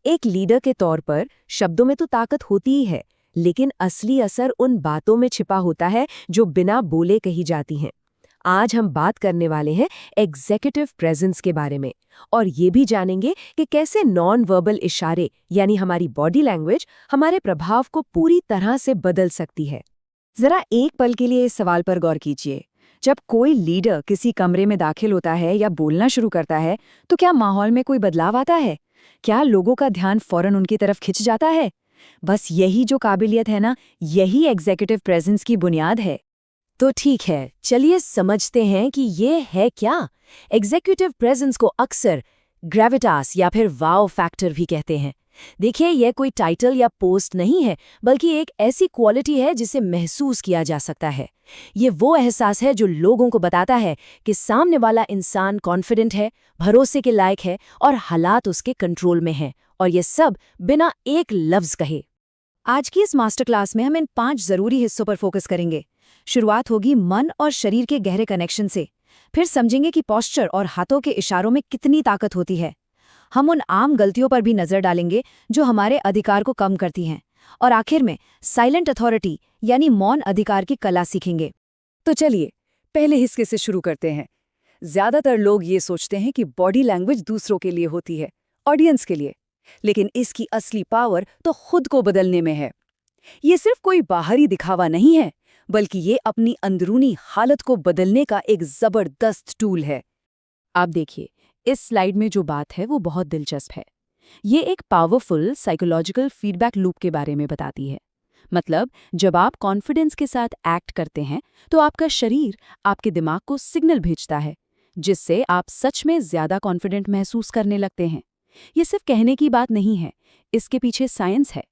एक लीडर के तौर पर शब्दों में तो ताकत होती ही है, लेकिन असली असर उन बातों में छिपा होता है जो बिना बोले कही जाती हैं। आज हम बात करने वाले हैं एग्जीक्यूटिव प्रेजेंस के बारे में, और ये भी जानेंगे कि कैसे नॉन वर्बल इशारे यानी हमारी बॉडी लैंग्वेज हमारे प्रभाव को पूरी तरह से बदल सकती है। जरा एक पल के लिए इस सवाल पर गौर कीजिए। जब कोई लीडर किसी कमरे में दाखिल होता है या बोलना शुरू करता है, तो क्या माहौल में कोई बदलाव आता है? क्या लोगों का ध्यान फौरन उनकी तरफ खिंच जाता है? बस यही जो काबिलियत है ना, यही एग्जीक्यूटिव प्रेजेंस की बुनियाद है। तो ठीक है, चलिए समझते हैं कि ये है क्या। एग्जीक्यूटिव प्रेजेंस को अक्सर ग्रेविटास या फिर वाव फैक्टर भी कहते हैं। देखिए, यह कोई टाइटल या पोस्ट नहीं है, बल्कि एक ऐसी क्वालिटी है जिसे महसूस किया जा सकता है। ये वो एहसास है जो लोगों को बताता है कि सामने वाला इंसान कॉन्फिडेंट है, भरोसे के लायक है और हालात उसके कंट्रोल में हैं, और ये सब बिना एक लफ्ज कहे। आज की इस मास्टर क्लास में हम इन 5 जरूरी हिस्सों पर फोकस करेंगे। शुरुआत होगी मन और शरीर के गहरे कनेक्शन से। फिर समझेंगे कि पोस्चर और हाथों के इशारों में कितनी ताकत होती है। हम उन आम गलतियों पर भी नजर डालेंगे जो हमारे अधिकार को कम करती हैं। और आखिर में साइलेंट अथॉरिटी यानी मौन अधिकार की कला सीखेंगे। तो चलिए पहले हिस्से से शुरू करते हैं। ज्यादातर लोग ये सोचते हैं कि बॉडी लैंग्वेज दूसरों के लिए होती है, ऑडियंस के लिए, लेकिन इसकी असली पावर तो खुद को बदलने में है। ये सिर्फ कोई बाहरी दिखावा नहीं है, बल्कि ये अपनी अंदरूनी हालत को बदलने का एक जबरदस्त टूल है। आप देखिए, इस स्लाइड में जो बात है वो बहुत दिलचस्प है। ये एक पावरफुल साइकोलॉजिकल फीडबैक लूप के बारे में बताती है। मतलब, जब आप कॉन्फिडेंस के साथ एक्ट करते हैं तो आपका शरीर आपके दिमाग को सिग्नल भेजता है, जिससे आप सच में ज्यादा कॉन्फिडेंट महसूस करने लगते हैं। ये सिर्फ कहने की बात नहीं है, इसके पीछे साइंस है।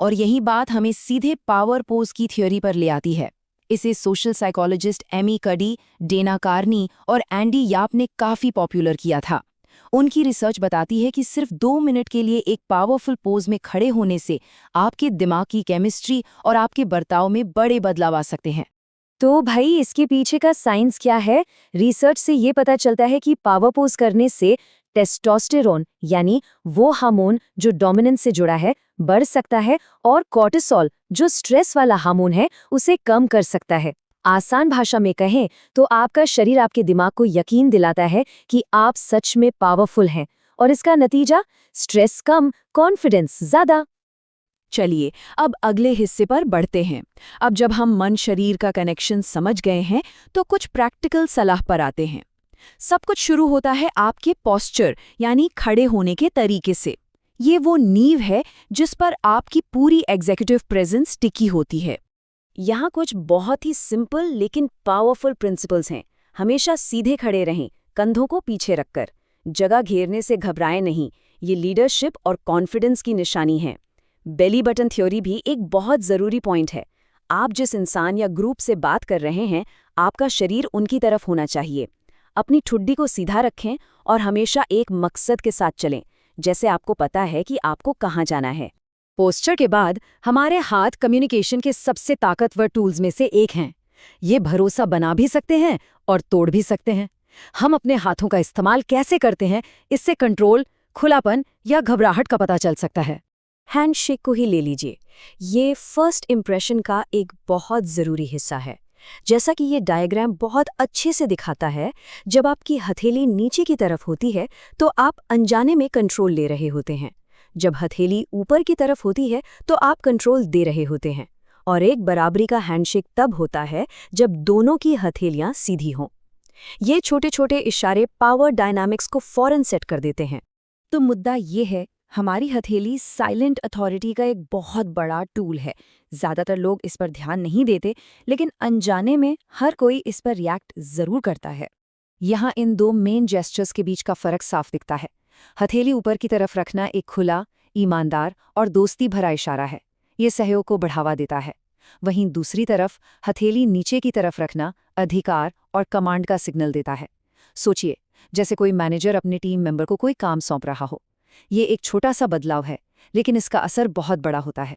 और यही बात हमें सीधे पावर पोज की थ्योरी पर ले आती है। इसे सोशल साइकोलॉजिस्ट एमी कडी, डेना कार्नी और एंडी याप ने काफी पॉपुलर किया था। उनकी रिसर्च बताती है कि सिर्फ 2 मिनट के लिए एक पावरफुल पोज में खड़े होने से आपके दिमाग की केमिस्ट्री और आपके बर्ताव में बड़े बदलाव आ सकते हैं। तो भाई, इसके पीछे का साइंस क्या है? रिसर्च से ये पता चलता है कि पावर पोज करने से टेस्टोस्टेरोन यानी वो हार्मोन जो डोमिनेंस से जुड़ा है, बढ़ सकता है, और कॉर्टिसोल जो स्ट्रेस वाला हार्मोन है, उसे कम कर सकता है। आसान भाषा में कहें तो आपका शरीर आपके दिमाग को यकीन दिलाता है कि आप सच में पावरफुल हैं, और इसका नतीजा स्ट्रेस कम, कॉन्फिडेंस ज्यादा। चलिए अब अगले हिस्से पर बढ़ते हैं। अब जब हम मन शरीर का कनेक्शन समझ गए हैं तो कुछ प्रैक्टिकल सलाह पर आते हैं। सब कुछ शुरू होता है आपके पोस्चर यानी खड़े होने के तरीके से। ये वो नींव है जिस पर आपकी पूरी एग्जीक्यूटिव प्रेजेंस टिकी होती है। यहाँ कुछ बहुत ही सिंपल लेकिन पावरफुल प्रिंसिपल्स हैं। हमेशा सीधे खड़े रहें, कंधों को पीछे रखकर। जगह घेरने से घबराएं नहीं, ये लीडरशिप और कॉन्फिडेंस की निशानी है। बेली बटन थ्योरी भी एक बहुत ज़रूरी पॉइंट है। आप जिस इंसान या ग्रुप से बात कर रहे हैं, आपका शरीर उनकी तरफ होना चाहिए। अपनी ठुड्डी को सीधा रखें और हमेशा एक मकसद के साथ चलें, जैसे आपको पता है कि आपको कहाँ जाना है। पोस्चर के बाद हमारे हाथ कम्युनिकेशन के सबसे ताकतवर टूल्स में से एक हैं। ये भरोसा बना भी सकते हैं और तोड़ भी सकते हैं। हम अपने हाथों का इस्तेमाल कैसे करते हैं, इससे कंट्रोल, खुलापन या घबराहट का पता चल सकता है। हैंडशेक को ही ले लीजिए। ये फर्स्ट इम्प्रेशन का एक बहुत ज़रूरी हिस्सा है। जैसा कि ये डायग्राम बहुत अच्छे से दिखाता है, जब आपकी हथेली नीचे की तरफ होती है तो आप अनजाने में कंट्रोल ले रहे होते हैं। जब हथेली ऊपर की तरफ होती है तो आप कंट्रोल दे रहे होते हैं। और एक बराबरी का हैंडशेक तब होता है जब दोनों की हथेलियां सीधी हों। ये छोटे छोटे इशारे पावर डायनामिक्स को फौरन सेट कर देते हैं। तो मुद्दा ये है, हमारी हथेली साइलेंट अथॉरिटी का एक बहुत बड़ा टूल है। ज्यादातर लोग इस पर ध्यान नहीं देते, लेकिन अनजाने में हर कोई इस पर रिएक्ट जरूर करता है। यहाँ इन 2 मेन जेस्चर्स के बीच का फर्क साफ दिखता है। हथेली ऊपर की तरफ रखना एक खुला, ईमानदार और दोस्ती भरा इशारा है। ये सहयोग को बढ़ावा देता है। वहीं दूसरी तरफ हथेली नीचे की तरफ रखना अधिकार और कमांड का सिग्नल देता है। सोचिए, जैसे कोई मैनेजर अपने टीम मेंबर को कोई काम सौंप रहा हो। ये एक छोटा सा बदलाव है, लेकिन इसका असर बहुत बड़ा होता है।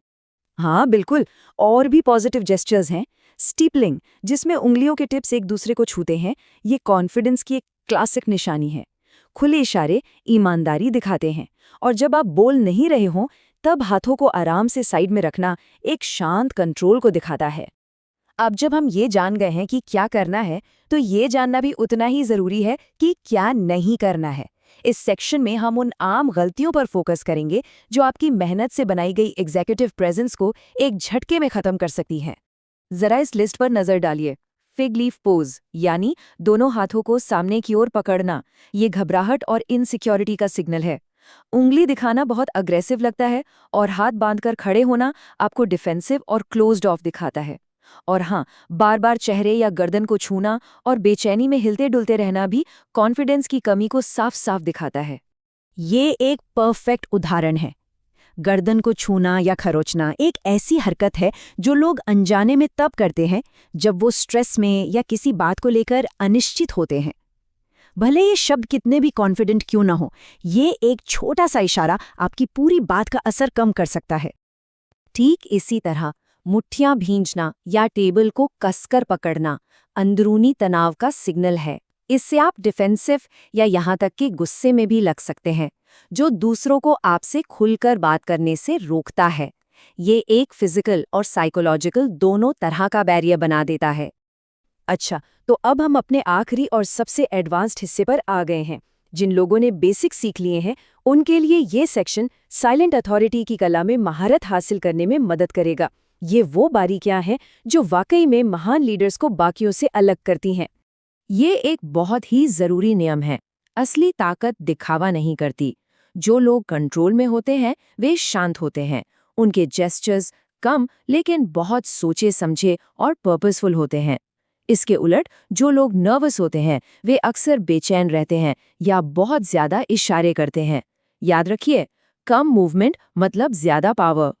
हाँ बिल्कुल, और भी पॉजिटिव जेस्चर्स हैं। स्टीपलिंग, जिसमें उंगलियों के टिप्स एक दूसरे को छूते हैं, ये कॉन्फिडेंस की एक क्लासिक निशानी है। खुले इशारे ईमानदारी दिखाते हैं, और जब आप बोल नहीं रहे हों तब हाथों को आराम से साइड में रखना एक शांत कंट्रोल को दिखाता है। अब जब हम ये जान गए हैं कि क्या करना है, तो ये जानना भी उतना ही जरूरी है कि क्या नहीं करना है। इस सेक्शन में हम उन आम गलतियों पर फोकस करेंगे जो आपकी मेहनत से बनाई गई एग्जीक्यूटिव प्रेजेंस को एक झटके में खत्म कर सकती हैं। जरा इस लिस्ट पर नजर डालिए। फिग लीफ पोज, यानी दोनों हाथों को सामने की ओर पकड़ना, ये घबराहट और इनसिक्योरिटी का सिग्नल है। उंगली दिखाना बहुत अग्रेसिव लगता है और हाथ बांधकर खड़े होना आपको डिफेंसिव और क्लोज्ड ऑफ दिखाता है। और हाँ, बार बार चेहरे या गर्दन को छूना और बेचैनी में हिलते डुलते रहना भी कॉन्फिडेंस की कमी को साफ साफ दिखाता है। ये एक परफेक्ट उदाहरण है। गर्दन को छूना या खरोचना एक ऐसी हरकत है जो लोग अनजाने में तब करते हैं जब वो स्ट्रेस में या किसी बात को लेकर अनिश्चित होते हैं। भले ये शब्द कितने भी कॉन्फिडेंट क्यों ना हो, ये एक छोटा सा इशारा आपकी पूरी बात का असर कम कर सकता है। ठीक इसी तरह मुट्ठियां भींचना या टेबल को कसकर पकड़ना अंदरूनी तनाव का सिग्नल है। इससे आप डिफेंसिव या यहाँ तक कि गुस्से में भी लग सकते हैं, जो दूसरों को आपसे खुलकर बात करने से रोकता है। ये एक फिजिकल और साइकोलॉजिकल दोनों तरह का बैरियर बना देता है। अच्छा, तो अब हम अपने आखिरी और सबसे एडवांस्ड हिस्से पर आ गए हैं। जिन लोगों ने बेसिक सीख लिए हैं, उनके लिए ये सेक्शन साइलेंट अथॉरिटी की कला में महारत हासिल करने में मदद करेगा। ये वो बारीकियां हैं जो वाकई में महान लीडर्स को बाकियों से अलग करती हैं। ये एक बहुत ही जरूरी नियम है। असली ताकत दिखावा नहीं करती। जो लोग कंट्रोल में होते हैं वे शांत होते हैं। उनके जेस्चर्स कम लेकिन बहुत सोचे समझे और पर्पसफुल होते हैं। इसके उलट जो लोग नर्वस होते हैं वे अक्सर बेचैन रहते हैं या बहुत ज्यादा इशारे करते हैं। याद रखिए, कम मूवमेंट मतलब ज्यादा पावर।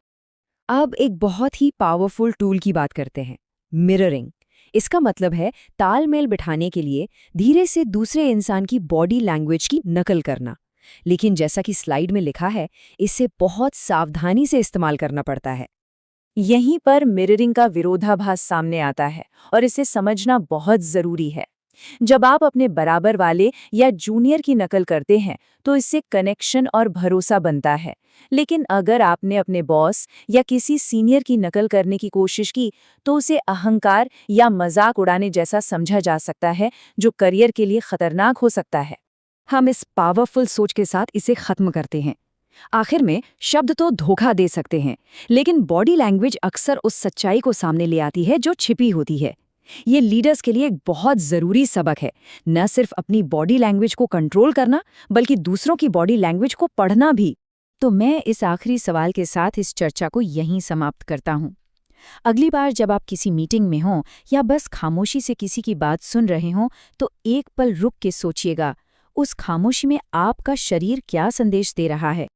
अब एक बहुत ही पावरफुल टूल की बात करते हैं, मिररिंग। इसका मतलब है तालमेल बिठाने के लिए धीरे से दूसरे इंसान की बॉडी लैंग्वेज की नकल करना। लेकिन जैसा कि स्लाइड में लिखा है, इसे बहुत सावधानी से इस्तेमाल करना पड़ता है। यहीं पर मिररिंग का विरोधाभास सामने आता है और इसे समझना बहुत जरूरी है। जब आप अपने बराबर वाले या जूनियर की नकल करते हैं तो इससे कनेक्शन और भरोसा बनता है। लेकिन अगर आपने अपने बॉस या किसी सीनियर की नकल करने की कोशिश की तो उसे अहंकार या मजाक उड़ाने जैसा समझा जा सकता है, जो करियर के लिए खतरनाक हो सकता है। हम इस पावरफुल सोच के साथ इसे खत्म करते हैं। आखिर में शब्द तो धोखा दे सकते हैं, लेकिन बॉडी लैंग्वेज अक्सर उस सच्चाई को सामने ले आती है जो छिपी होती है। ये लीडर्स के लिए एक बहुत ज़रूरी सबक है, न सिर्फ अपनी बॉडी लैंग्वेज को कंट्रोल करना बल्कि दूसरों की बॉडी लैंग्वेज को पढ़ना भी। तो मैं इस आखिरी सवाल के साथ इस चर्चा को यहीं समाप्त करता हूँ। अगली बार जब आप किसी मीटिंग में हों या बस खामोशी से किसी की बात सुन रहे हों तो एक पल रुक के सोचिएगा, उस खामोशी में आपका शरीर क्या संदेश दे रहा है।